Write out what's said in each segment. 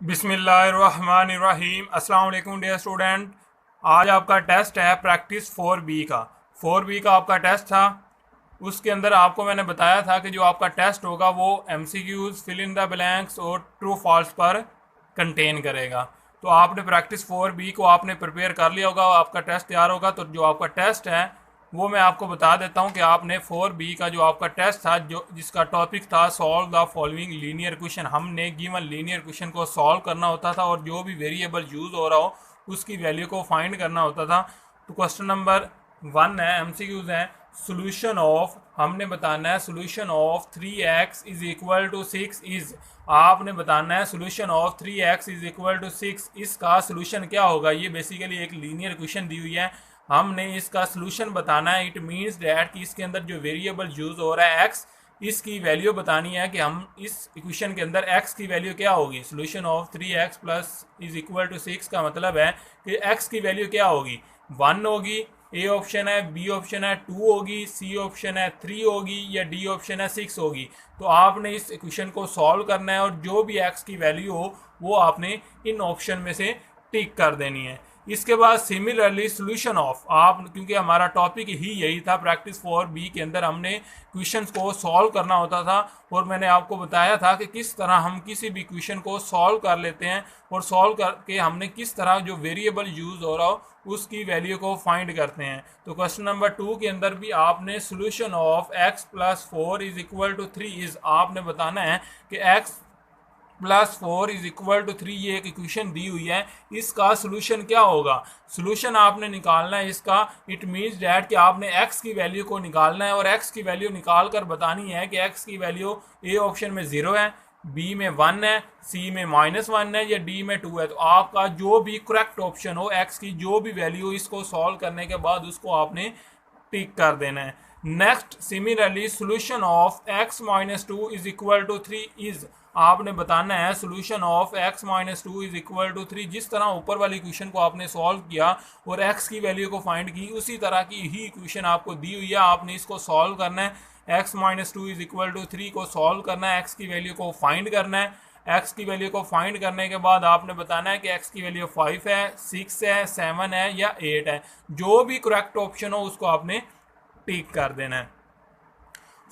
बिस्मिल्लाहिर्रहमानिर्रहीम। अस्सलाम वालेकुम डियर स्टूडेंट। आज आपका टेस्ट है प्रैक्टिस 4B का। 4B का आपका टेस्ट था। उसके अंदर आपको मैंने बताया था कि जो आपका टेस्ट होगा वो MCQs, fill in the blanks और ट्रू फॉल्स पर कंटेन करेगा। तो आपने प्रैक्टिस 4B को आपने प्रिपेयर कर लिया होगा, आपका टेस्ट तैयार होगा। तो जो आपका टेस्ट है वो मैं आपको बता देता हूँ कि आपने 4B का जो आपका टेस्ट था, जो जिसका टॉपिक था solve the following linear question, हमने गिवन लीनियर क्वेश्चन को सॉल्व करना होता था और जो भी वेरिएबल यूज हो रहा हो उसकी वैल्यू को फाइंड करना होता था। तो क्वेश्चन नंबर 1 है, MCQs है। सोल्यूशन ऑफ, हमने बताना है solution of 3x is equal to 6 is, आपने बताना है solution of 3x is equal to 6, इसका सोल्यूशन क्या होगा। ये बेसिकली एक लीनियर क्वेश्चन दी हुई है, हमने इसका सोल्यूशन बताना है। इट मीन्स डैट कि इसके अंदर जो वेरिएबल यूज हो रहा है x, इसकी वैल्यू बतानी है कि हम इस इक्वेशन के अंदर x की वैल्यू क्या होगी। Solution of 3x plus is equal to 6 का मतलब है कि x की वैल्यू क्या होगी, 1 होगी, ए ऑप्शन है, बी ऑप्शन है 2 होगी, सी ऑप्शन है 3 होगी, या डी ऑप्शन है 6 होगी। तो आपने इस इक्वेशन को सॉल्व करना है और जो भी x की वैल्यू हो वो आपने इन ऑप्शन में से टिक कर देनी है। इसके बाद सिमिलरली सोल्यूशन ऑफ, आप क्योंकि हमारा टॉपिक ही यही था प्रैक्टिस 4B के अंदर हमने क्वेश्चंस को सॉल्व करना होता था, और मैंने आपको बताया था कि किस तरह हम किसी भी क्वेश्चन को सॉल्व कर लेते हैं और सॉल्व करके हमने किस तरह जो वेरिएबल यूज हो रहा हो उसकी वैल्यू को फाइंड करते हैं। तो क्वेश्चन नंबर 2 के अंदर भी आपने solution of x plus 4 is equal to 3 is, आपने बताना है कि x plus 4 is equal to 3, ये एक इक्वेशन दी हुई है, इसका सोल्यूशन क्या होगा। सोल्यूशन आपने निकालना है इसका। इट मीन्स डैट कि आपने x की वैल्यू को निकालना है और x की वैल्यू निकाल कर बतानी है कि x की वैल्यू ए ऑप्शन में 0 है, बी में 1 है, सी में -1 है, या डी में 2 है। तो आपका जो भी करेक्ट ऑप्शन हो, x की जो भी वैल्यू, इसको सॉल्व करने के बाद उसको आपने टिक कर देना है। Next similarly solution of x minus 2 is equal to 3 is, आपने बताना है solution of x minus 2 is equal to 3। जिस तरह ऊपर वाली इक्वेशन को आपने सॉल्व किया और x की वैल्यू को फाइंड की, उसी तरह की ही इक्वेशन आपको दी हुई है, आपने इसको सॉल्व करना है। x minus 2 is equal to 3 को सॉल्व करना है, x की वैल्यू को फाइंड करना है। x की वैल्यू को फाइंड करने के बाद आपने बताना है कि x की वैल्यू 5 है, 6 है, 7 है या 8 है। जो भी करेक्ट ऑप्शन हो उसको आपने टिक कर देना है।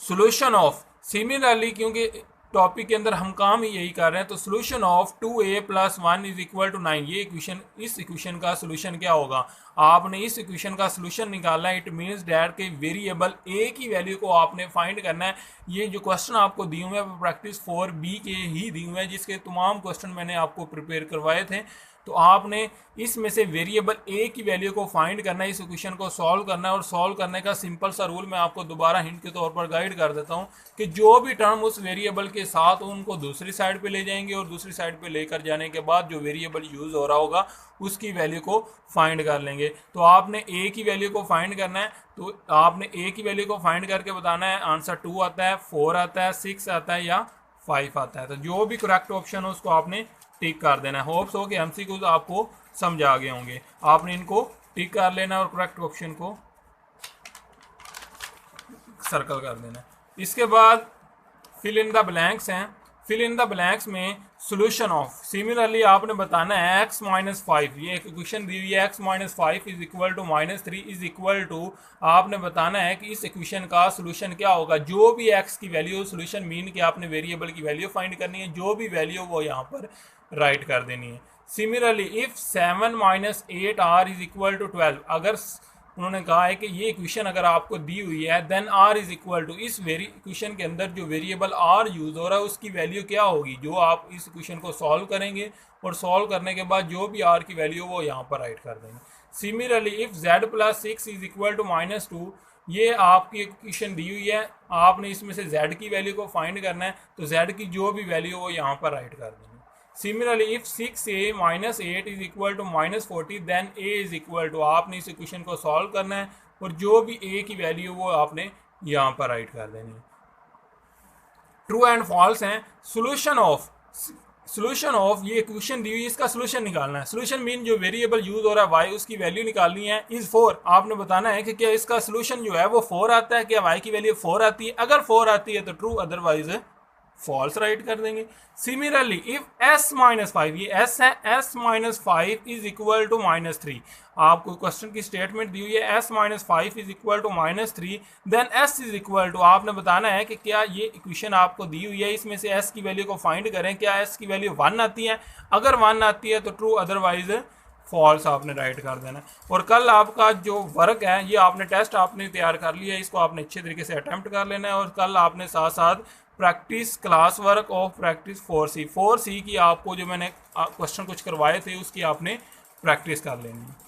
सोल्यूशन ऑफ, सिमिलरली क्योंकि टॉपिक के अंदर हम काम ही यही कर रहे हैं, तो solution of 2a plus 1 is equal to 9, ये इक्वेशन, इस इक्वेशन का सोल्यूशन क्या होगा। आपने इस इक्वेशन का सोल्यूशन निकालना है। इट मीन्स डैट के वेरिएबल a की वैल्यू को आपने फाइंड करना है। ये जो क्वेश्चन आपको दिए हुए हैं प्रैक्टिस 4B के ही दिए हुए हैं, जिसके तमाम क्वेश्चन मैंने आपको प्रिपेयर करवाए थे। तो आपने इसमें से वेरिएबल a की वैल्यू को फाइंड करना है, इस इक्वेशन को सॉल्व करना है। और सॉल्व करने का सिंपल सा रूल मैं आपको दोबारा हिंट के तौर पर गाइड कर देता हूं कि जो भी टर्म उस वेरिएबल के साथ हो उनको दूसरी साइड पे ले जाएंगे और दूसरी साइड पे लेकर जाने के बाद जो वेरिएबल यूज हो रहा होगा उसकी वैल्यू को फाइंड कर लेंगे। तो आपने a की वैल्यू को फाइंड करना है, तो आपने a की वैल्यू को फाइंड करके बताना है। आंसर 2 आता है, 4 आता है, 6 आता है या 5 आता है। तो जो भी करेक्ट ऑप्शन हो उसको आपने टिक कर देना है। होप्स हो कि MCQs आपको समझ आ गए होंगे। आपने इनको टिक कर लेना और करेक्ट ऑप्शन को सर्कल कर देना। इसके बाद फिल इन द ब्लैंक्स हैं। फिल इन द ब्लैंक्स में सोल्यूशन ऑफ, सिमिलरली आपने बताना है x माइनस 5, ये एक इक्वेशन दी हुई है, x minus 5 is equal to -3 is equal to, आपने बताना है कि इस इक्वेशन का सोल्यूशन क्या होगा। जो भी x की वैल्यू, सोल्यूशन मीन कि आपने वेरिएबल की वैल्यू फाइंड करनी है, जो भी वैल्यू वो यहाँ पर राइट कर देनी है। Similarly if 7 minus 8 r is equal to 12, अगर उन्होंने कहा है कि ये इक्वेशन अगर आपको दी हुई है, then r is equal to, इस इक्वेशन के अंदर जो वेरिएबल r यूज हो रहा है उसकी वैल्यू क्या होगी। जो आप इस इक्वेशन को सॉल्व करेंगे और सॉल्व करने के बाद जो भी r की वैल्यू वो यहाँ पर राइट कर देंगे। Similarly if z plus 6 is equal to -2, ये आपकी इक्वेशन दी हुई है, आपने इसमें से z की वैल्यू को फाइंड करना है, तो z की जो भी वैल्यू वो यहाँ पर राइट कर देंगे। Similarly if 6a minus 8 is equal to -40, then a is equal to, आपने इस इक्वेशन को सॉल्व करना है और जो भी a की वैल्यू वो आपने यहाँ पर राइट कर देनी है। ट्रू एंड फॉल्स हैं। सोल्यूशन ऑफ, सोल्यूशन ऑफ, ये इक्वेशन दी हुई, इसका सोल्यूशन निकालना है। सोल्यूशन मीन जो वेरिएबल यूज हो रहा है y, उसकी वैल्यू निकालनी है। इज 4, आपने बताना है कि क्या इसका सोल्यूशन जो है वो 4 आता है, क्या y की वैल्यू 4 आती है। अगर 4 आती है तो ट्रू, अदरवाइज फॉल्स राइट कर देंगे। Similarly if s minus five, ये s है, s minus five is equal to minus three, आपको क्वेश्चन की स्टेटमेंट दी हुई है s minus five is equal to minus three, then s is equal to, आपने बताना है कि क्या ये इक्वेशन आपको दी हुई है इसमें से s की वैल्यू को फाइंड करें, क्या s की वैल्यू 1 आती है, अगर 1 आती है तो ट्रू, अदरवाइज फॉल्स आपने राइट कर देना। और कल आपका जो वर्क है, ये आपने टेस्ट आपने तैयार कर लिया है, इसको आपने अच्छे तरीके से अटेम्प्ट कर लेना है। और कल आपने साथ साथ practice class work of practice 4C की आपको जो मैंने क्वेश्चन कुछ करवाए थे उसकी आपने प्रैक्टिस कर लेनी है।